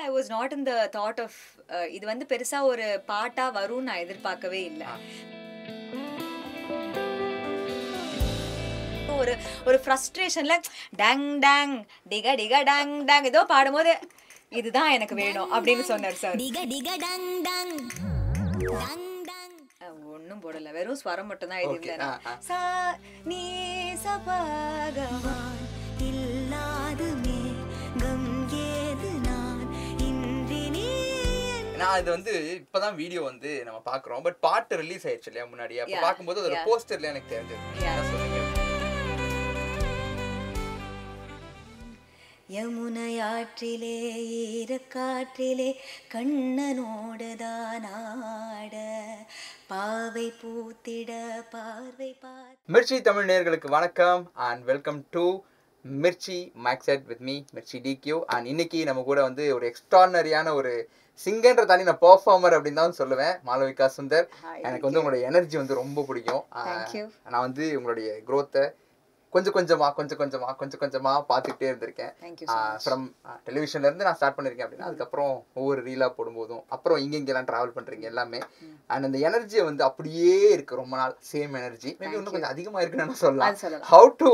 I was not in the thought of இது வந்து பெருசா ஒரு பாட்டா வரும்னு நான் எதிர்பார்க்கவே இல்ல. ஒரு ஒரு ஃப்ரஸ்ட்ரேஷன்ல டங் டங் டிக டிக டங் டங் ஏதோ பாடும்போது இதுதான் எனக்கு வேணும் அப்படின்னு சொன்னார் சார். டிக டிக டங் டங் டங் டங் ஒன்னும் போடல, வெறும் ஸ்வரம் மட்டும் தான் எழுதியிருந்தேன். சா நீ சபகவான் இல்லாதுமே கம் ஏது நான் இன்றினி. நான் இது வந்து இப்பதான் வீடியோ வந்து நம்ம பாக்குறோம், பட் பாட்டு ரிலீஸ் ஆயிடுச்சு இல்லையா முன்னாடி. அப்ப பாக்கும்போது அதோட போஸ்டர்ல எனக்கு தெரிஞ்சது. யமுனையாற்றிலே ஈரக்காற்றிலே கண்ணனோடுதான் ஆட பாவை பூத்திட பார்வை பார். மிர்ச்சி தமிழ் நேயர்களுக்கு வணக்கம் and welcome to Mirchi maxed with me Mirchi டிக்யூ. அண்ட் இன்னைக்கு நம்ம கூட வந்து ஒரு எக்ஸ்ட்ரானரியான ஒரு சிங்கர்ன்ற தாண்டி நான் பெர்ஃபார்மர் அப்படின்னு தான் சொல்லுவேன், மாளவிகா சுந்தர். எனக்கு வந்து உங்களுடைய எனர்ஜி வந்து ரொம்ப பிடிக்கும். நான் வந்து உங்களுடைய க்ரோத்தை கொஞ்சம் கொஞ்சமா பார்த்துக்கிட்டே இருந்திருக்கேன். ஃப்ரம் டெலிவிஷன்ல இருந்து நான் ஸ்டார்ட் பண்ணிருக்கேன் அப்படின்னா, அதுக்கப்புறம் ஒவ்வொரு ரீலா போடும்போதும் அப்புறம் இங்கெல்லாம் டிராவல் பண்றீங்க எல்லாமே. அண்ட் அந்த எனர்ஜியை வந்து அப்படியே இருக்கு ரொம்ப நாள், சேம் எனர்ஜி. மேபி இன்னும் கொஞ்சம் அதிகமா இருக்குன்னு சொல்லலாம். How to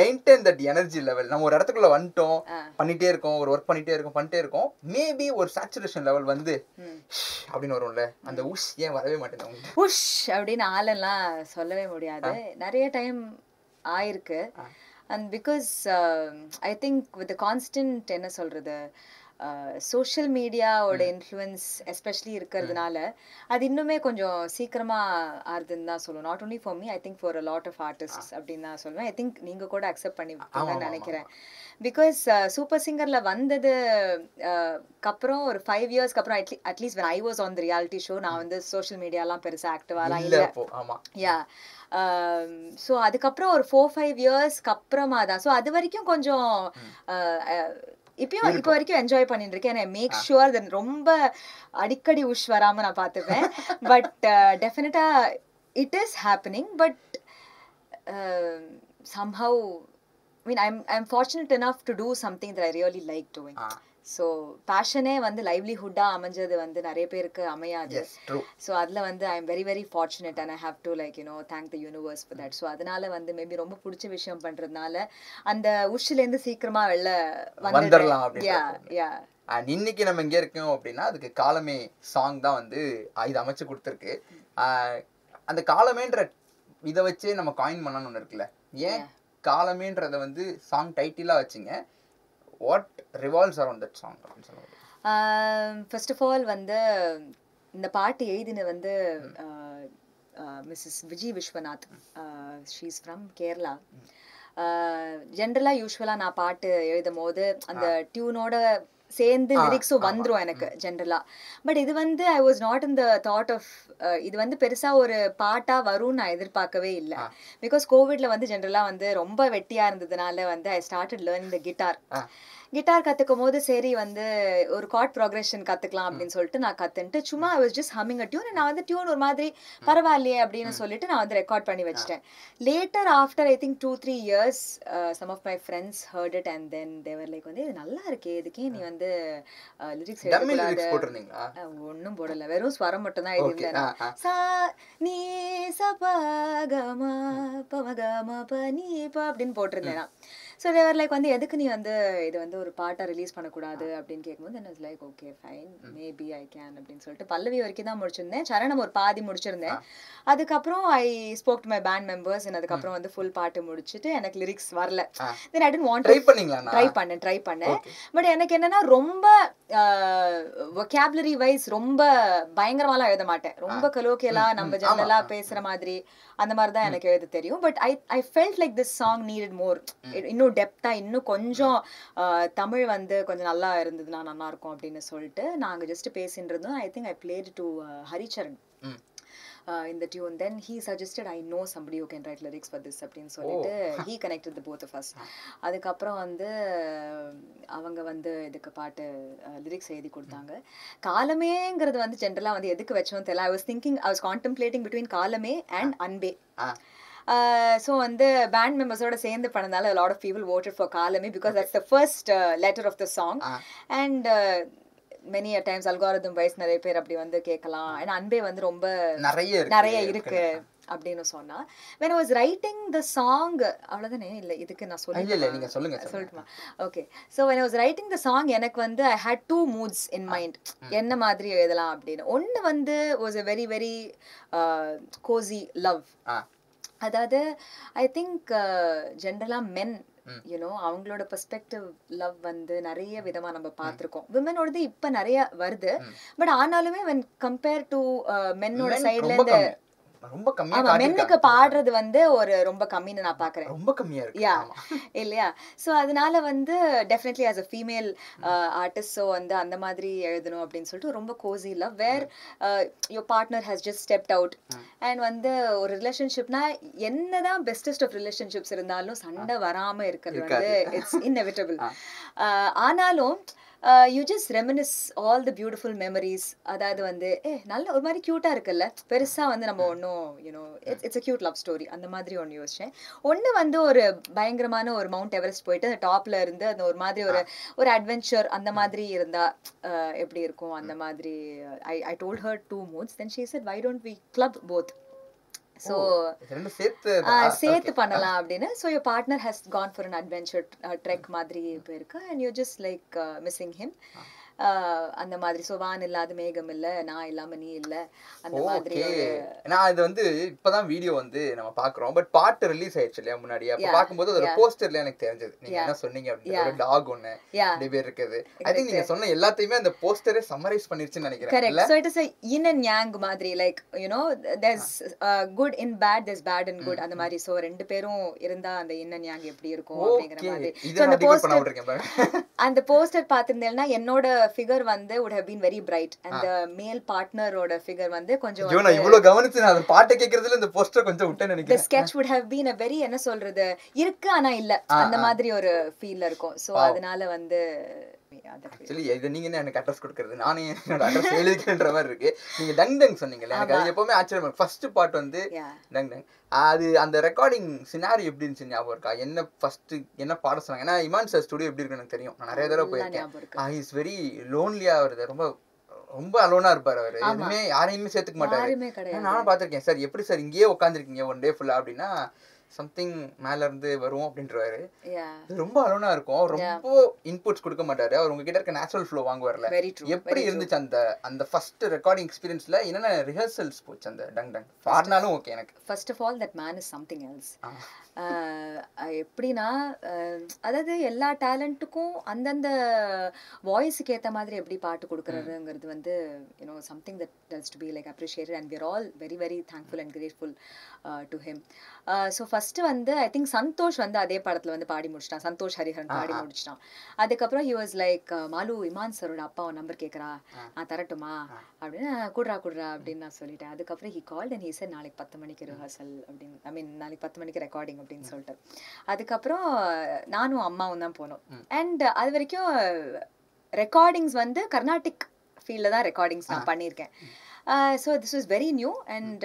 maintain that energy level? நம்ம ஒரு இடத்துக்குள்ள வந்துட்டோம், பண்ணிட்டே இருக்கோம், ஒரு ஒர்க் பண்ணிட்டே இருக்கோம். மேபி ஒரு சேச்சுரேஷன் லெவல் வந்து அப்படின்னு வரும்ல, அந்த உஷ் ஏன் வரவே மாட்டேங்குது? உஷ் அப்படின்னு ஆளெல்லாம் சொல்லவே முடியாது. நிறைய டைம் ஆயிருக்கு. And because I think with constant என்ன சொல்றது, சோஷியல் மீடியாவோட இன்ஃப்ளூயன்ஸ் எஸ்பெஷலி இருக்கிறதுனால அது இன்னுமே கொஞ்சம் சீக்கிரமா ஆறுதுன்னு தான் சொல்லுவேன். Not only for me, I think for a lot of artists அப்படின்னு தான் சொல்லுவேன். ஐ திங்க் நீங்க கூட அக்செப்ட் பண்ணிப்பீங்கன்னு நினைக்கிறேன். பிகாஸ் சூப்பர் சிங்கர்ல வந்தது அப்புறம் ஒரு 5 years அப்புறம் at least when I was on the reality show, நான் வந்து சோஷியல் மீடியாலாம் பெருசா ஆக்டிவாலாம் இல்லை. யா ஸோ அதுக்கப்புறம் ஒரு 4-5 years அப்புறமா தான். ஸோ அது வரைக்கும் கொஞ்சம் இப்போ வரைக்கும் என்ஜாய் பண்ணிட்டு இருக்கேன். மேக் ஷுவர் தென் ரொம்ப அடிக்கடி உஷ் வராம நான் பார்த்துப்பேன். பட் டெஃபினட்டா it is happening. But somehow I mean I'm fortunate enough to do something that I really like doing. So பேஷனே வந்து லைவ்லிஹுட்டா அமைஞ்சது வந்து நிறைய பேருக்கு அமையாது. ஸோ அதில் வந்து I am very very fortunate and I have to like thank the universe for that. So அதனால வந்து மேபி ரொம்ப பிடிச்ச விஷயம் பண்றதுனால அந்த உஷ்லேருந்து சீக்கிரமா வெளில வந்துடலாம். இன்னைக்கு நம்ம எங்க இருக்கோம் அப்படின்னா, அதுக்கு காலமே சாங் தான் வந்து இது அமைச்சு கொடுத்துருக்கு. அந்த காலமேன்ற இதை வச்சே நம்ம காயின் பண்ணணும்னு ஒன்று இருக்குல்ல, ஏன் காலமேன்றதை வந்து சாங் டைட்டிலா வச்சுங்க? What revolves around that song? First of all வந்து இந்த பாட்டு எழுதின வந்து Mrs Vijay Viswanath. She is from Kerala. ஜென்ரலா யூஸ்வலா நான் பாட்டு எழுதும் போது அந்த டியூனோட சேர்ந்து லிரிக்ஸும் வந்துரும் எனக்கு ஜென்ரலா. பட் இது வந்து I was not in the thought of இது வந்து பெருசா ஒரு பாட்டா வரும்னு நான் எதிர்பார்க்கவே இல்லை. பிகாஸ் கோவிட்ல வந்து ஜென்ரலா வந்து ரொம்ப வெட்டியா இருந்ததுனால வந்து I started learning the guitar கத்துக்கும் போது சரி வந்து ஒரு கார்ட் ப்ரோக்ரஷன் கத்துக்கலாம் அப்படின்னு சொல்லிட்டு நான் கத்துன்ட்டு சும்மா I was just humming a tune. நான் வந்து டியூன் ஒரு மாதிரி பரவாயில்லையே அப்படின்னு சொல்லிட்டு நான் வந்து ரெக்கார்ட் பண்ணி வச்சிட்டேன். Later after I think 2-3 years some of my friends heard it and then they were like வந்து இது நல்லா இருக்கே, இதுக்கே நீ வந்து லிரிக்ஸ் எழுதக்கூடாது. ஒன்னும் போடல, வெறும் ஸ்வரம் மட்டும் தான் எழுதியிருந்தேன். சா நீ சபகமா பமகமா பனி பா அப்படின்னு போட்டிருந்தேன். ஸோ தேவர் லைக் வந்து எதுக்கு நீ வந்து இது வந்து ஒரு பாட்டை ரிலீஸ் பண்ணக்கூடாது அப்படின்னு கேட்கும்போது என்ன like okay fine maybe I can அப்படின்னு சொல்லிட்டு பல்லவி வரைக்கும் தான் முடிச்சிருந்தேன். சரணம் ஒரு பாதி முடிச்சிருந்தேன். அதுக்கப்புறம் I spoke to my band members. அதுக்கப்புறம் வந்து ஃபுல் பாட்டு முடிச்சுட்டு எனக்கு லிரிக்ஸ் வரல. Then I didn't want try பண்ணேன். பட் எனக்கு என்னன்னா ரொம்ப வொக்காபுலரி வைஸ் ரொம்ப பயங்கரமாலாம் எழுத மாட்டேன். ரொம்ப கலோக்கியலா நம்ம ஜெனரலா பேசுற மாதிரி அந்த மாதிரி தான் எனக்கு எழுத தெரியும். But I felt like this song needed more, இன்னும் டெப்தா இன்னும் கொஞ்சம் தமிழ் வந்து கொஞ்சம் நல்லா இருந்ததுன்னா நல்லா இருக்கும் அப்படின்னு சொல்லிட்டு நாங்கள் ஜஸ்ட் பேசிட்டு இருந்தோம். ஐ think I plate to Haricharan in the tune. Then he suggested I know somebody who can write lyrics for this அப்படின்னு சொல்லிட்டு he connected the both of us. அதுக்கப்புறம் வந்து அவங்க வந்து இதுக்கு பாட்டு லிரிக்ஸ் எழுதி கொடுத்தாங்க. காலமேங்கிறது வந்து ஜென்ரலா வந்து எதுக்கு வச்சோம் தெரியல. I was contemplating between காலமே and அன்பே. So வந்து band members-ஓட சேர்ந்து பண்ணதால a lot of people voted for காலமே because that's the first letter of the song. And many times algorithm wise நிறைய பேர் அப்படி வந்து கேட்கலாம். ஏன்னா அன்பே வந்து ரொம்ப நிறைய இருக்கு அப்படின்னு சொன்னா. when I was writing the song அவ்வளவுதானே இல்ல இதுக்கு நான் நீங்க சொல்லுங்க சொல்லட்டுமா? Okay. so when I was writing the song எனக்கு வந்து I had two moods in mind. என்ன மாதிரி எழுதலாம் அப்படின்னு. ஒன்னு வந்து was a very very cozy love. அதாவது ஐ திங்க் ஜென்ரலா மென் அவங்களோட பெர்ஸ்பெக்டிவ் லவ் வந்து நிறைய விதமா நம்ம பார்த்திருக்கோம். விமனோடது இப்ப நிறைய வருது. பட் ஆனாலுமே when compare to மென்னோட சைடுல இருந்து ரொம்ப கம்மியா மென்னுக்கு பாடுறது வந்து ஒரு ரொம்ப கம்மின்னு நான் பாக்குறேன். ரொம்ப கம்மியா இருக்கு இல்லையா? சோ அதனால வந்து definitely as a female artist so வந்து அந்த மாதிரி எழுதணும் அப்படின்னு சொல்லிட்டு ரொம்ப cosy love where your partner has just stepped out and வந்து ஒரு ரிலேஷன்ஷிப்னா என்னதான் பெஸ்டஸ்ட் ஆஃப் ரிலேஷன்ஷிப்ஸ் இருந்தாலும் சண்டை வராம இருக்கிறது வந்து இட்ஸ் inevitable. ஆனாலும் you just reminisce all the beautiful memories. அதாவது வந்து நல்ல ஒரு மாதிரி கியூட்டா இருக்குல்ல, பெருசா வந்து நம்ம ஒன்னும் it's a cute love story அந்த மாதிரி ஒன்னு யோசிச்சேன். ஒன்னு வந்து ஒரு பயங்கரமான ஒரு மவுண்ட் எவரெஸ்ட் போயிட்டு அந்த டாப்ல இருந்து அந்த ஒரு மாதிரி ஒரு அட்வென்ச்சர் அந்த மாதிரி இருந்தா எப்படி இருக்கும் அந்த மாதிரி. I told her two moods. Then she said why don't we club both. So சேர்த்து பண்ணலாம் அப்படின்னு. So your partner has gone for an adventure trek மாதிரி போயிருக்கு and you're just like missing him. அந்த மாதிரி. சோ வான் இல்லாத மேகம் இல்ல, நான் இல்லாம நீ இல்ல, அந்த மாதிரி. நான் இது வந்து இப்பதான் வீடியோ வந்து நம்ம பாக்குறோம். பட் பாட்டு ரிலீஸ் ஆயிடுச்சு இல்லையா முன்னாடி. அப்ப பாக்கும்போது ஒரு போஸ்டர்ல எனக்கு தெரிஞ்சது நீங்க என்ன சொன்னீங்க அப்படின்னா ஒரு டாக் ஒன்னு ரெண்டு பேர் இருக்குது. ஐ திங்க் நீங்க சொன்ன எல்லாத்தையுமே அந்த போஸ்டரே சம்மரைஸ் பண்ணிருச்சுன்னு நினைக்கிறேன். Correct. So it is a yin and yang மாதிரி. Like there's good in bad, there's bad in good அந்த மாதிரி. சோ ரெண்டு பேரும் இருந்தா அந்த yin and yang எப்படி இருக்கும் அப்படிங்கற மாதிரி. சோ அந்த போஸ்டர் பாத்திருந்தேன்னா என்னோட figure வந்து would have been very bright and the male partner oda figure வந்து கொஞ்சம் நான் இவ்ளோ கவனிச்சு நான் பாட்டு கேக்குறதுல இந்த போஸ்டர் கொஞ்சம் விட்டேன்னு நினைக்கிறேன். the sketch would have been a very என்ன சொல்றது இருக்கு ஆனா இல்ல அந்த மாதிரி ஒரு ஃபீல் இருக்கும். சோ அதனால வந்து actually இது நீங்க எனக்கு அட்ரஸ் கொடுக்கிறது நானே என்னோட அட்ரஸ் எழுதிக்கிறேன்ற மாதிரி இருக்கு. நீங்க டங் டங் சொன்னீங்கல, எனக்கு அது எப்பவுமே ஆச்சரியமா இருக்கு. ஃபர்ஸ்ட் பார்ட் வந்து டங் டங் அது அந்த ரெக்கார்டிங் சினாரி எப்படி இருந்துச்சு ஞாபகம் இருக்கா? என்ன ஃபர்ஸ்ட் என்ன பாட சொன்னாங்க? ஏன்னா இமான் சார் ஸ்டுடியோ எப்படி இருக்குன்னு எனக்கு தெரியும், நான் நிறைய தடவை போயிருக்கேன். ஹி இஸ் வெரி லோன்லியா வருது, ரொம்ப ரொம்ப அலோனா இருப்பாரு அவரு. எதுவுமே யாரையுமே சேர்த்துக்க மாட்டாரு. நானும் பாத்திருக்கேன். சார் எப்படி சார் இங்கேயே உட்காந்துருக்கீங்க ஒன் டே ஃபுல்லா அப்படின்னா சம்திங் மேல இருந்து வரும் அப்படின்றாரு. ரொம்ப அலோனா இருக்கும், ரொம்ப இன்புட்ஸ் கொடுக்க மாட்டாரு. அவர் உங்ககிட்ட இருக்க நேச்சுரல் ஃப்ளோ வாங்குவார்ல. எப்படி இருந்துச்சு அந்த அந்த ஃபர்ஸ்ட் ரெக்கார்டிங் எக்ஸ்பீரியன்ஸ்ல? என்னென்ன ரிஹர்சல்ஸ் போச்சு அந்த டங் டங் பாடினாலும் ஓகே எனக்கு? First of all that man is something else. எப்படின்னா அதாவது எல்லா டேலண்ட்டுக்கும் அந்தந்த வாய்ஸுக்கு ஏற்ற மாதிரி எப்படி பாட்டு கொடுக்குறதுங்கிறது வந்து something that does to be like appreciated and விர் all very very thankful and grateful to him. So first வந்து ஐ திங்க் சந்தோஷ் வந்து அதே படத்தில் வந்து பாடி முடிச்சிட்டான், சந்தோஷ் ஹரிஹரன் பாடி முடிச்சிட்டான். அதுக்கப்புறம் he was like Malu Imman சரோட அப்பா நம்பர் கேட்குறா, நான் தரட்டுமா அப்படின்னு, குடுறா அப்படின்னு நான் சொல்லிட்டேன். அதுக்கப்புறம் he called and he said நாளைக்கு 10 மணிக்கு ரிஹர்சல் அப்படின்னு, ஐ மீன் நாளைக்கு 10 மணிக்கு ரெக்கார்டிங் அப்படின்னு சொல்லிட்டு. அதுக்கப்புறம் நானும் அம்மாவும் தான் போனோம். அண்ட் அது வரைக்கும் ரெக்கார்டிங்ஸ் வந்து கர்நாடிக் ஃபீல்டில் தான் ரெக்கார்டிங்ஸ் நான் பண்ணியிருக்கேன். So this was very new. And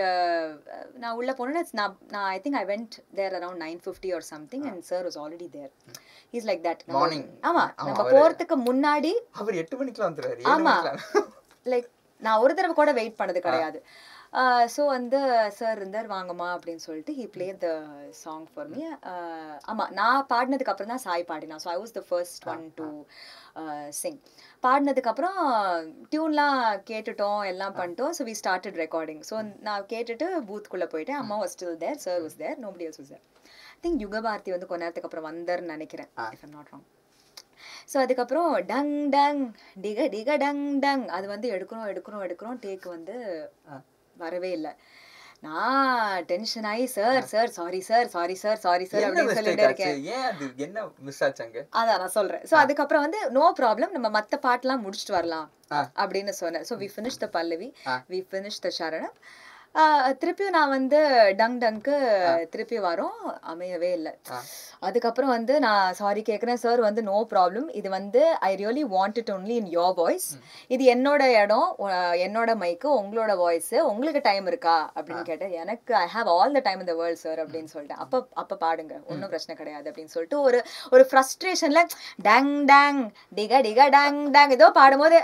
நான் உள்ளே போனேன்னா நான் I think I went there around 9:50 or something and sir was already there. He's like that. Morning. ஆமா, நம்ம போறதுக்கு முன்னாடி அவர் 8 மணிக்குலாம் வந்துறாரு. ஆமா, லைக் நான் ஒரு தடவை கூட வெயிட் பண்ணது கிடையாது. ஸோ வந்து சார் இருந்தார், வாங்கம்மா அப்படின்னு சொல்லிட்டு he play the song for me. ஆமாம், நான் பாடினதுக்கு அப்புறம் தான் சாய் பாடினா. So I was the first one to sing. பாடினதுக்கப்புறம் டியூன்லாம் கேட்டுட்டோம், எல்லாம் பண்ணிட்டோம். So we started recording. So நான் கேட்டுட்டு பூத்துக்குள்ளே போயிட்டேன். அம்மா was still there, sir was there, nobody else was there. I think Yugabharathi வந்து கொஞ்ச நேரத்துக்கு அப்புறம் வந்தார்னு நினைக்கிறேன், if I'm not wrong. So அதுக்கப்புறம் டங் டங் டிக டிக டங் டங் அது வந்து எடுக்கிறோம் டேக் வந்து வரவே இல்லை. நான் டென்ஷன் ஆகி சார் சாரி சார் அப்படின்னு சொல்லிட்டு இருக்கேன். அதான் நான் சொல்றேன். ஸோ அதுக்கப்புறம் வந்து நோ ப்ராப்ளம், நம்ம மற்ற பாட்டெல்லாம் முடிச்சுட்டு வரலாம் அப்படின்னு சொன்னேன். So we finish the pallavi, we finish the charanam. திருப்பியும் நான் வந்து டங் டங்க்கு திருப்பி வரோம், அமையவே இல்லை. அதுக்கப்புறம் வந்து நான் சாரி கேட்குறேன், சார் வந்து நோ ப்ராப்ளம், இது வந்து I really want it only in your voice, இது என்னோட இடம், என்னோட மைக்கு, உங்களோட வாய்ஸு, உங்களுக்கு டைம் இருக்கா அப்படின்னு கேட்டேன். எனக்கு I have all the time in the world sir அப்படின்னு சொல்லிட்டேன். அப்போ பாடுங்க, ஒன்றும் பிரச்சனை கிடையாது அப்படின்னு சொல்லிட்டு ஒரு ஃப்ரஸ்ட்ரேஷன்ல டங் டங் டிக டிக டங் டங் ஏதோ பாடும்போது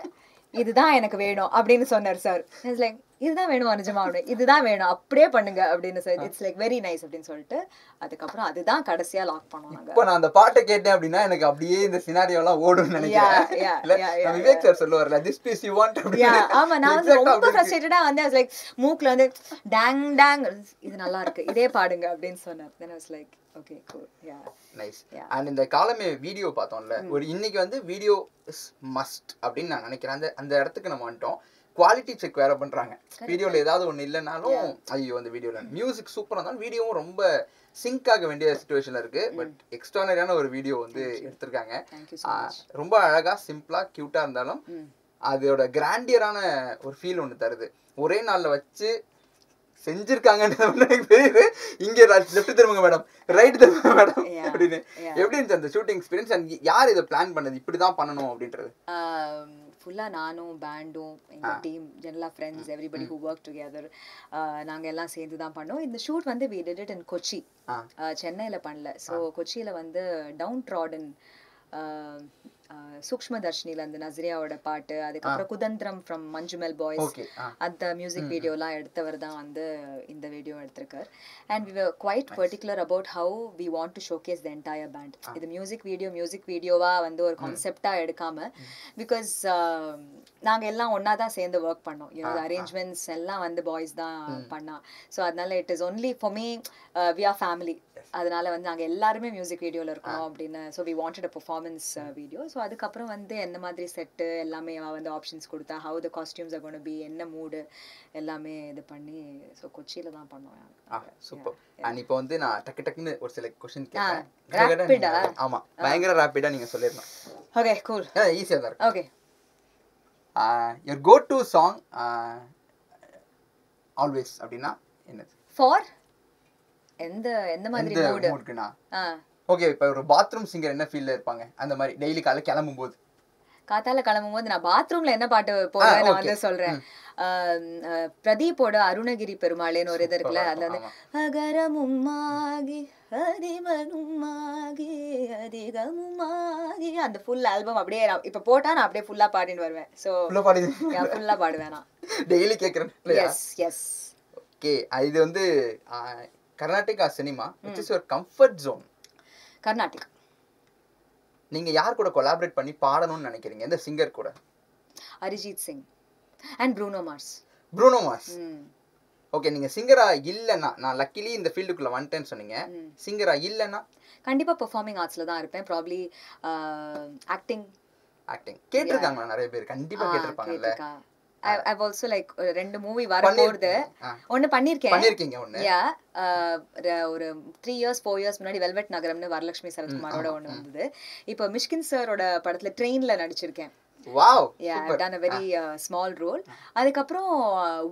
இதுதான் எனக்கு வேணும் அப்படின்னு சொன்னார் சார். இட்ஸ் லைக் இதுதான் வேணுமா நிஜமா அப்படின்னு, இதுதான் வேணும் அப்படியே பண்ணுங்க அப்படின்னு sir. It's like very nice அப்படின்னு சொல்லிட்டு அதுக்கப்புறம் அதுதான் கடைசியா லாக் பண்ணோம் நாங்க. இப்போ நான் அந்த பாட்டை கேட்டேன் அப்படின்னா எனக்கு அப்படியே இந்த சினாரியோ எல்லாம் ஓடும்னு நினைக்கிறேன். விவேக் சார் சொல்லுவார்ல திஸ் பீஸ் யூ வாண்ட் அப்படியே. ஆமா நான் வந்து ரொம்ப ஃப்ரஸ்ட்ரேட்டடா வந்து லைக் மூக்குல வந்து டாங் டாங் இது நல்லா இருக்கு இதே பாடுங்க அப்படின்னு சொன்னார். Then I was like okay cool yeah nice. And இந்த காலமே வீடியோ பார்த்தோம்ல, ஒரு இன்னைக்கு வந்து வீடியோ இஸ் மஸ்ட் அப்படின்னு நான் நினைக்கிறேன். அந்த இடத்துக்கு நம்ம வந்துட்டோம். குவாலிட்டி செக் வேற பண்றாங்க. வீடியோல ஏதாவது ஒண்ணு இல்லைனாலும் ஐயோ அந்த வீடியோல மியூசிக் சூப்பரா இருந்தாலும் வீடியோவும் ரொம்ப சிங்க் ஆக வேண்டிய சிச்சுவேஷன்ல இருக்கு. பட் எக்ஸ்ட்ரானரியான ஒரு வீடியோ வந்து எடுத்திருக்காங்க. ரொம்ப அழகா சிம்பிளா கியூட்டா இருந்தாலும் அதோட கிராண்டியரான ஒரு ஃபீல் ஒன்று தருது. ஒரே நாள்ல வச்சு செஞ்சிருக்காங்கன்னு எனக்கு தெரியுது. இங்க லெஃப்ட் திரும்புங்க மேடம், ரைட் திரும்புங்க மேடம் அப்படின்னு. எப்படி இருந்துச்சு அந்த ஷூட்டிங் எக்ஸ்பீரியன்ஸ்? அண்ட் யார் இதை பிளான் பண்ணது இப்படிதான் பண்ணணும் அப்படின்றது? ஃபுல்லாக நானும் பேண்டும் எங்கள் டீம் ஜெனரலா friends everybody who work together நாங்கள் எல்லாம் சேர்ந்து தான் பண்ணோம். இந்த ஷூட் வந்து we did it in Kochi, சென்னையில் பண்ணல. ஸோ கொச்சியில் வந்து டவுன் ட்ராடன் சூக்ஷ்ம தர்ஷினில அந்த நஸ்ரியாவோட பாட்டு, அதுக்கப்புறம் குதந்திரம் ஃப்ரம் மஞ்சுமெல் பாய்ஸ் அந்த மியூசிக் வீடியோலாம் எடுத்தவர் தான் வந்து இந்த வீடியோ எடுத்திருக்கார். And we were quite particular about how we want to showcase the entire band. இது மியூசிக் வீடியோவா வந்து ஒரு கான்செப்டா எடுக்காம, பிகாஸ் நாங்கள் எல்லாம் ஒன்னா தான் சேர்ந்து ஒர்க் பண்ணோம். அரேஞ்ச்மெண்ட்ஸ் எல்லாம் வந்து பாய்ஸ் தான் பண்ணா. ஸோ அதனால it is only for me, we are family. அதனால வந்து நாங்கள் எல்லாருமே மியூசிக் வீடியோவில் இருக்கணும் அப்படின்னு. So we wanted a performance video. ஸோ அதுக்கப்புறம் வந்து என்ன மாதிரி செட்டு எல்லாமே வந்து ஆப்ஷன்ஸ் கொடுத்தா, how the costumes are gonna be, என்ன மூடு எல்லாமே இது பண்ணி ஸோ கொச்சியில் தான் பண்ணோம். சூப்பர். அண்ட் இப்போ வந்து நான் டக்குன்னு ஒரு சில கொஸ்டின் கேட்பேன். ஆமா, பயங்கர ரேப்பிடா நீங்க சொல்லிடணும். Okay cool. ஈஸியா தான் இருக்கு. Okay. Your go to song always அப்படின்னா என்னது? ஃபார் எந்த மாதிரி மூடுக்குனா? ஓகே, இப்போ ஒரு பாத்ரூம் சிங்கர் என்ன ஃபீல்ல இருப்பாங்க அந்த மாதிரி டெய்லி காலையில கிளம்பும்போது? காத்தால கிளம்பும்போது நான் பாத்ரூம்ல என்ன பாட்டு போடுவேன் நான் வந்து சொல்றேன். பிரதீப்போட அருணகிரி பெருமாளேன்னு ஒரு இது இருக்குல்ல, அதுல வந்து அகரமும்மாகி அதிமனுமாகி அதிகமுமாகி அந்த ஃபுல் ஆல்பம் அப்படியே இப்ப போட்டா நான் அப்படியே ஃபுல்லா பாடிட்டு வருவேன். ஸோ ஃபுல்லா பாடுவேன் நான் டெய்லி கேட்குறேன். S S. ஓகே, இது வந்து கர்நாடிகா cinema which is your comfort zone? Carnatic. நீங்க யார் கூட கொலாபரேட் பண்ணி பாடணும்னு நினைக்கிறீங்க? எந்த சிங்கர் கூட? Arijit Singh and Bruno Mars. Bruno Mars. Okay, நீங்க சிங்கரா இல்லைன்னா, நான் லக்கிலி இந்த ஃபீல்டுக்குள்ள வந்துட்டேன்னு சொன்னீங்க, சிங்கரா இல்லைன்னா? கண்டிப்பா பெர்ஃபார்மிங் ஆர்ட்ஸ்ல தான் இருப்பேன். Probably acting. கேட்டிருக்காங்களா நிறைய பேர்? கண்டிப்பா கேட்டிருப்பாங்கல்ல. I've also like 2 மூவி வர போறது. ஒன்னு பண்ணிருக்கீங்க ஒன்னு. யா ஒரு 3 years 4 years முன்னாடி வெல்வெட் நகரம்னு வரலட்சுமி சரத்குமாரோட ஒன்னு வந்தது. இப்போ மிஷ்கின் சரோட படத்துல ட்ரெயின்ல நடிச்சிருக்கேன். Wow. Yeah I done a very small role. அதுக்கப்புறம்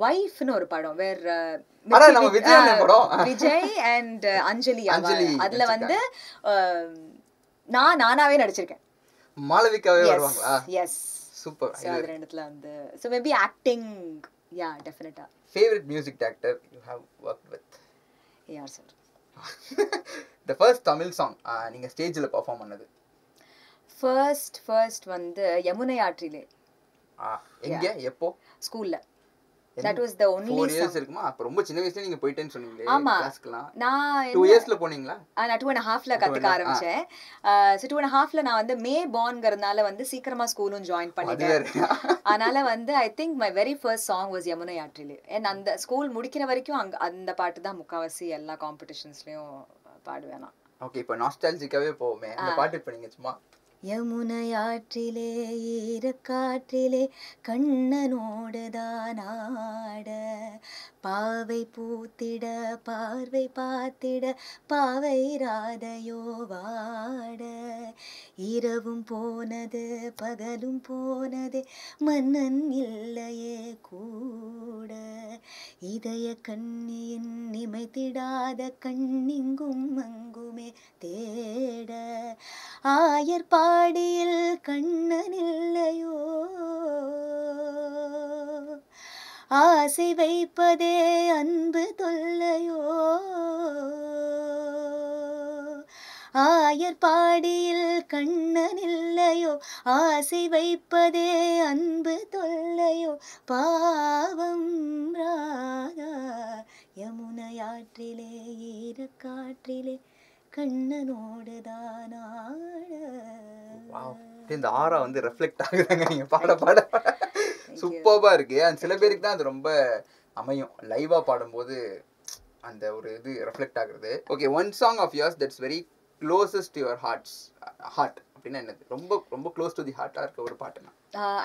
வைஃப்னு ஒரு படம் வேர் விஜய் அண்ட் அஞ்சலி அதுல வந்து நானாவே நடிச்சிருக்கேன். மாளவிகாவே வருவாங்களா? எஸ். சூப்பர். So அதே இடத்துல வந்து so maybe acting, yeah definitely. Favorite music director you have worked with? AR sir. The first Tamil song நீங்க ஸ்டேஜ்ல பெர்ஃபார்ம் பண்ணது? first வந்து யமுனை ஆற்றிலே. எங்க எப்போ? ஸ்கூல்ல. That was the only 4 years இருக்குமா? அப்ப ரொம்ப சின்ன வயசுல நீங்க போயிட்டேன்னு சொன்னீங்களே கிளாஸ்க்குலாம். நான் 2 yearsல போனீங்களா? நான் 2.5ல கத்துக்க ஆரம்பிச்சேன். So 2.5ல நான் வந்து மே bornங்கறனால வந்து சீக்கிரமா ஸ்கூலும் ஜாயின் பண்ணிட்டேன். அதனால வந்து I think my very first song was Yamuna ஆற்றிலே. and அந்த ஸ்கூல் முடிக்கிற வரைக்கும் அந்த பாட்டு தான் முக்காவாசி எல்லா காம்படிஷன்ஸ்லயும் பாடுவேன் நான். ஓகே, இப்போ நாஸ்டால்ஜிக்காவே போவோமே. அந்த பாட்டு இப்ப நீங்க சும்மா யமுனை ஆற்றிலே ஈரக்காற்றிலே கண்ணனோடுதான் ஆட பாவை பூத்திட பார்வை பார்த்திட பாவை ராதையோ வாட இரவும் போனது பகலும் போனது மன்னன் இல்லையே கூட இதய கண்ணியின் நிமைத்திடாத கண்ணிங்கும் அங்குமே தேட ஆயர் பாடியில் கண்ணன் இல்லையோ ஆசை வைப்பதே அன்பு தொல்லையோ ஆயர் பாடியில் கண்ணன் இல்லையோ ஆசை வைப்பதே அன்பு தொல்லையோ பாவம் ராதா யமுனையாற்றிலே ஈரக்காற்றிலே கண்ணனோடுதான் வாவ் இந்த ஆரா வந்து ரெஃப்ளெக்ட் ஆகுதாங்க நீங்க பாட பாட சூப்பர்பா இருக்கு. அண்ட் சில பேருக்கு தான் அது ரொம்ப அமையும் லைவா பாடும்போது அந்த ஒரு இது ரெஃப்ளெக்ட் ஆகுறது. Okay, one song of yours that's very closest to your heart அப்படின்னா என்னது? ரொம்ப ரொம்ப க்ளோஸ் டு தி ஹார்ட்டா இருக்க ஒரு பாட்டுனா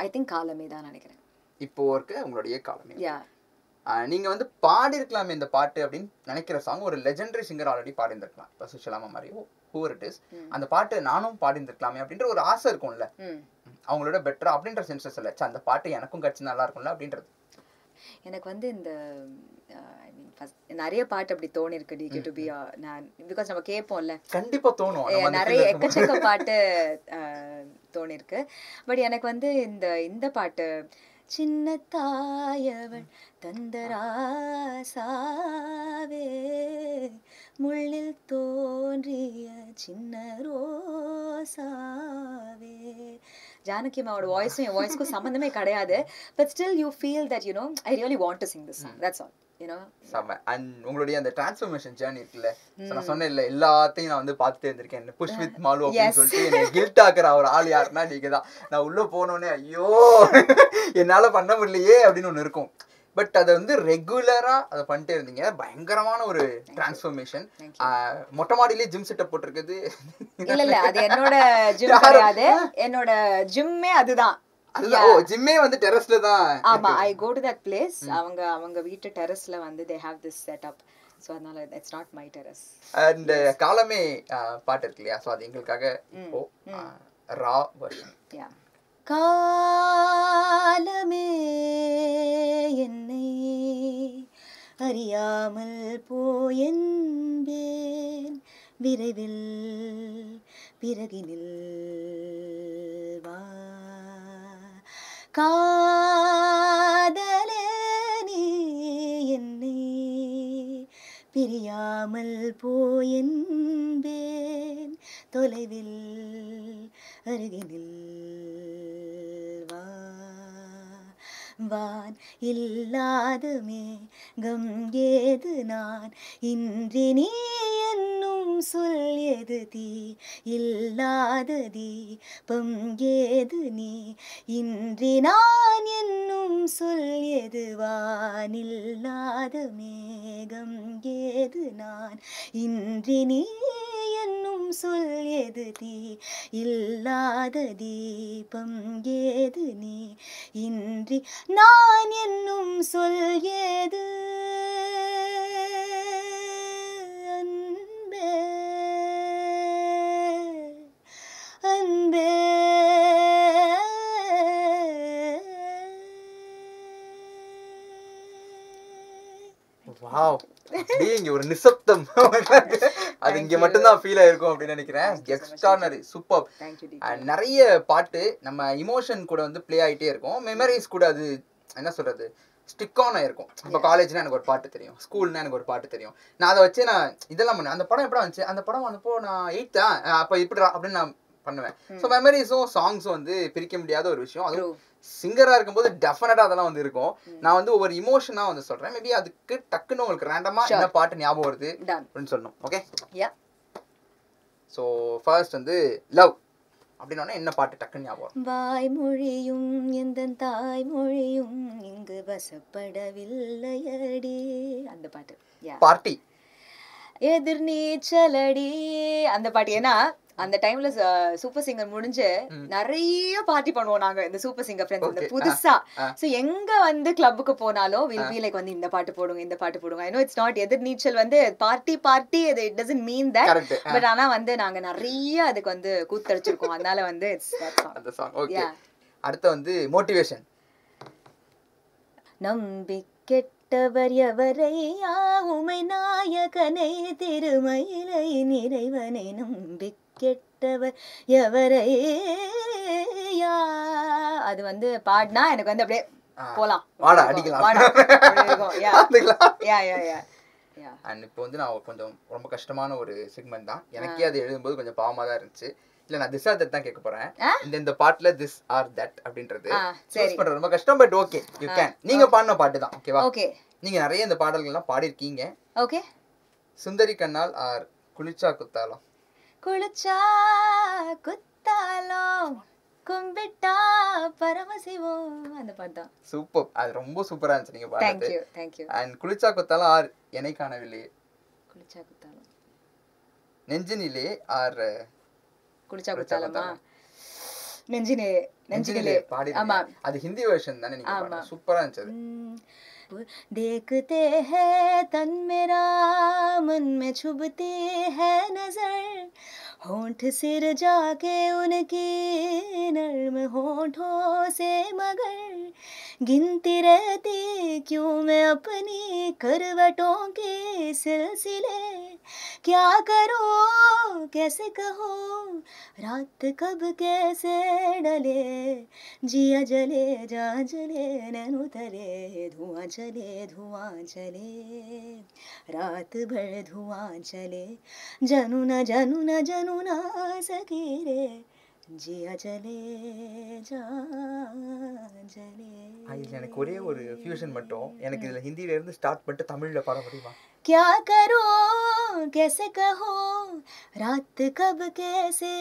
ஐ திங்க் காலமே தான் நினைக்கிறேன். இப்போ இருக்க உங்களுடைய காலமே. யா நீங்க வந்து பாடி இருக்கலாமே இந்த பாட்டு அப்படின்னு நினைக்கிற சாங் ஒரு லெஜெண்டரி சிங்கர் ஆல்ரெடி பாடி இருந்திருக்கலாம். இப்போ சுஷலாமா மாதிரியோ ஹூவர் இட் இஸ், அந்த பாட்டு நானும் பாடி இருந்திருக்கலாமே அப்படின்ற ஒரு ஆசை இருக்கும்ல, அவங்களோட பெட்டரா அப்படின்ற சென்சஸ் இல்ல, அந்த பாட்டு எனக்கும் கிடைச்சு நல்லா இருக்கும்ல அப்படின்றது. எனக்கு வந்து இந்த நிறைய பாட்டு அப்படி தோணி இருக்கு டிகே டு பி நான் பிகாஸ் நம்ம கேட்போம்ல, கண்டிப்பா தோணும், நிறைய எக்கச்சக்க பாட்டு தோணி இருக்கு. பட் எனக்கு வந்து இந்த பாட்டு சின்ன தாயவள் தந்தராசாவே முள்ளில் தோன்றிய சின்ன ரோசாவே. ஜானகி அம்மாவோட வாய்ஸும் என் வாய்ஸ்க்கும் சம்மந்தமே கிடையாது. But still you feel that you know I really want to Singh this song. That's all. And உங்களுடைய அந்த டிரான்ஸ்ஃபர்மேஷன் ஜர்னி இருக்குல்ல, நான் சொன்னேன் இல்ல, எல்லாத்தையும் நான் வந்து பார்த்துட்டே இருந்திருக்கேன். புஷ் வித் மாலு அப்படின்னு சொல்லிட்டு என்னை கில்ட் ஆக்குற ஒரு ஆள் யாருன்னா நீங்க தான். நான் உள்ள போனோடனே ஐயோ என்னால பண்ண முடியலையே அப்படின்னு ஒண்ணு இருக்கும். பட் அதை வந்து ரெகுலரா அதை பண்ணிட்டே இருந்தீங்க. பயங்கரமான ஒரு டிரான்ஸ்ஃபர்மேஷன். மொட்டை மாடியிலே ஜிம் செட்டப் போட்டிருக்குது. இல்ல அது என்னோட ஜிம் கிடையாது, என்னோட ஜிம்மே அதுதான். ஜிம்மே வந்து டெரஸ்ல தான். ஆமா, I go to that place. அவங்க வீட்டு டெரஸ்ல வந்து they have this setup. So அதனால it's not my terrace. And காலமே பாட்டு இருக்கு இல்லையா, சோ அது எங்களுக்காக இப்போ ரா வெர்ஷன். Yeah. காலமே என்னை அறியாமல் போயென்பேன், விரைவில் பிறகினில் வா காதலே நீ என்னை பிரியாமல் போயென்பேன், தொலைவில் அருகினில் வா. வான் இல்லாத மேகம் ஏது நான் இன்றி நீ என்னும் சொல் எது தீ இல்லாத தீபம் ஏது நீ இன்றி நான் என்னும் சொல் எது வான் இல்லாத மேகம் ஏது நான் இன்றி நீ என்னும் சொல் எது தீ இல்லாத தீபம் ஏது நீ இன்றி நான் என்னும் சொல் ஏது அன்பே அன்பே. வாவ், அப்படியே ஒரு நிசப்தம் அது இங்க மட்டும் தான் ஃபீல் ஆயிருக்கும் அப்படின்னு நினைக்கிறேன். Extraordinary, super. நிறைய பாட்டு நம்ம இமோஷன் கூட வந்து ப்ளே ஆயிட்டே இருக்கும், மெமரிஸ் கூட அது என்ன சொல்றது ஸ்டிக் ஆன் ஆயிருக்கும். இப்போ காலேஜ்னா எனக்கு ஒரு பாட்டு தெரியும், ஸ்கூல்னா எனக்கு ஒரு பாட்டு தெரியும், நான் அதை வச்சு நான் இதெல்லாம் பண்ணுவேன். அந்த படம் எப்படி வந்துச்சு, அந்த படம் வந்தப்போ நான் 8th அப்போ இப்படி அப்படின்னு நான் பண்ணுவேன். ஸோ மெமரிஸும் சாங்ஸும் வந்து பிரிக்க முடியாத ஒரு விஷயம். அதுவும் சிங்கரா இருக்கும்போது டெஃபினட்டா அதெல்லாம் வந்து இருக்கும். நான் வந்து ஒவ்வொரு இமோஷனா வந்து சொல்றேன், மேபி அதுக்கு டக்குன்னு உங்களுக்கு ரேண்டமா என்ன பாட்டு ஞாபகம் வருது அப்படின்னு சொல்லணும். ஓகே, ஸோ ஃபர்ஸ்ட் வந்து லவ் அப்படின்னா என்ன பாட்டு டக்குன்னு ஞாபகம்? வாய்மொழியும் எந்த தாய்மொழியும் இங்கு வசப்படவில்லையடி, அந்த பாட்டு. பார்ட்டி எதிர்நீச்சலடி, அந்த பாட்டு. ஏன்னா அந்த டைம்ல சூப்பர் சிங்கர் முடிஞ்சு நிறைய பார்ட்டி பண்ணுவோம் நாங்க, இந்த சூப்பர் சிங்கர் ஃப்ரெண்ட்ஸ் வந்து புதுசா. சோ எங்க வந்து கிளப்புக்கு போனாலும் வில் பி லைக் வந்து இந்த பாட்டு போடுங்க, இந்த பாட்டு போடுங்க. ஐ நோ இட்ஸ் நாட் எதிர்நீச்சல் வந்து party it doesn't mean that, but ஆனா வந்து நாங்க நிறைய அதுக்கு வந்து கூத்தடிச்சிருக்கோம். அதனால வந்து இட்ஸ் அந்த சாங். ஓகே, அடுத்து வந்து மோட்டிவேஷன். நம்பிக்கெட்டவர் எவரையா உமை நாயகனை திருமயிலை நிறைவனை நம்பிக்கெட்டவர் எவரையா, அது வந்து பாடினா எனக்கு வந்து அப்படியே போலாம் அடிக்கலாம். அண்ட் இப்போ வந்து நான் கொஞ்சம் ரொம்ப கஷ்டமான ஒரு செக்மெண்ட் தான், எனக்கே அது எழுதும்போது கொஞ்சம் பாவமாக தான் இருந்துச்சு. இல்ல நான் திஸ் ஆர் தட் தான் கேட்க போறேன். ஆ? இந்த பாட்டுல திஸ் ஆர் தட் அப்படின்றது சரி சூஸ் பண்றது ரொம்ப கஷ்டம், பட் ஓகே யூ கேன். நீங்க பாடின பாட்டு தான், ஓகேவா? ஓகே நீங்க நிறைய இந்த பாடல்கள்லாம் பாடிருக்கீங்க. ஓகே. சுந்தரி கண்ணால் ஆர் குளிச்சா குத்தாலம். குளிச்சா குத்தாலம் கும்பிட்டா பரமசிவம், அந்த பாட்டு தான். சூப்பர், அது ரொம்ப சூப்பரா இருந்துச்சு நீங்க பாடுறது. Thank you thank you. அண்ட் குளிச்சா குத்தாலம் ஆர் என்னை காணவில்லையே. குளிச்சா குத்தாலம் நெஞ்சினிலே ஆர் குளிச்சா குத்தாலமா? நெஞ்சினே நெஞ்சினிலே பாடி. ஆமா. அது ஹிந்தி வெர்ஷன் தானே நீங்க பாடுறது? சூப்பரா இருந்துச்சு. देखते हैं तन मेरा मन में छुपती है नजर, होंठ सिर जाके उनकी नर्म होंठों से मगर गिनती रहती क्यों मैं अपनी करवटों के सिलसिले, क्या करूं कैसे कहूं रात कब कैसे डले, जिया जले जा जले नैन उतरे धुआं चले रात भर धुआं चले जनुना जनुना जनुना सकीरे जिया जले जा जले. இதுல எனக்கு ஒரே ஒரு ஃபியூஷன் மட்டும், எனக்கு இதுல ஹிந்தில இருந்து ஸ்டார்ட் பண்ணிட்டு தமிழ்ல பாட முடியுமா? क्या करूं कैसे कहूं रात कब कैसे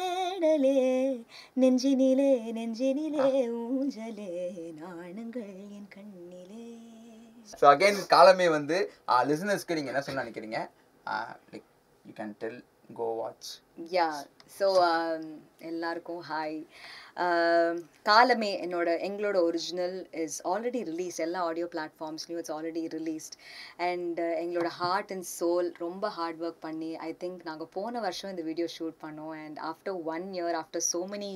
डले, நெஞ்சினிலே நெஞ்சினிலே ஊஞ்சலே நாணங்கள் என் கண்ணிலே. ஸோ அகைன் காலமே வந்து லிசனர்ஸ்க்கு நீங்கள் என்ன சொல்ல நினைக்கிறீங்க? Like you can tell, go watch. Yeah so எல்லாருக்கும் ஹாய். காலமே எங்களோட ஒரிஜினல் இஸ் ஆல்ரெடி ரிலீஸ், எல்லா ஆடியோ பிளாட்ஃபார்ம்ஸ்லையும் இட்ஸ் ஆல்ரெடி ரிலீஸ்ட். அண்ட் எங்களோட ஹார்ட் அண்ட் சோல் ரொம்ப ஹார்ட் ஒர்க் பண்ணி ஐ திங்க் நாங்கள் போன வருஷம் இந்த வீடியோ ஷூட் பண்ணோம். And after 1 year, after so many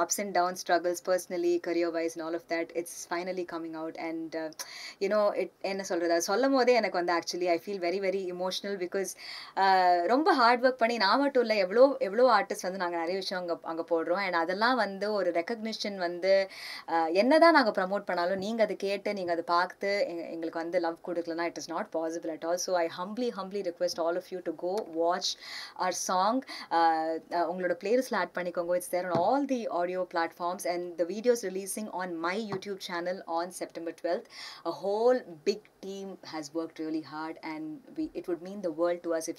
ups and downs, struggles personally, career wise and all of that, it's finally coming out. And you know, என்ன சொல்கிறது, அது சொல்லும் போதே எனக்கு வந்து actually I feel very very emotional. Because ரொம்ப hard work பண்ணி நான் மட்டும் இல்லை, எவ்வளோ ஆர்டிஸ்ட் வந்து நாங்கள் நிறைய விஷயம் அங்கே போடுறோம். அண்ட் அதெல்லாம் வந்து ஒரு ரெக்கக்னிஷன் வந்து என்னதான் நாங்கள் ப்ரமோட் பண்ணாலும் நீங்கள் அதை கேட்டு நீங்கள் அதை பார்த்து எங்களுக்கு வந்து லவ் கொடுக்கலனா it is not possible at all. So I humbly request all of you to go watch our song. உங்களோட பிளேலிஸ்ட்ல ஆட் பண்ணிக்கோங்க. It's there on all the audio platforms and the videos releasing on my YouTube channel on September 12th. A whole big team has worked really hard and it would mean the world to us if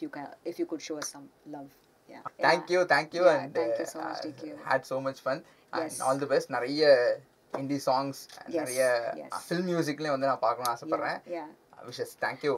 you could show us some love. Yeah. Thank you Yeah, and thank you so much, DQ. had so much fun and Yes. all the best. நிறைய indie songs, Yes, நிறைய yes. film musicலயும் வந்து நான் பார்க்கணும்னு ஆசைப்படுறேன். Yeah. Wishes. Thank you.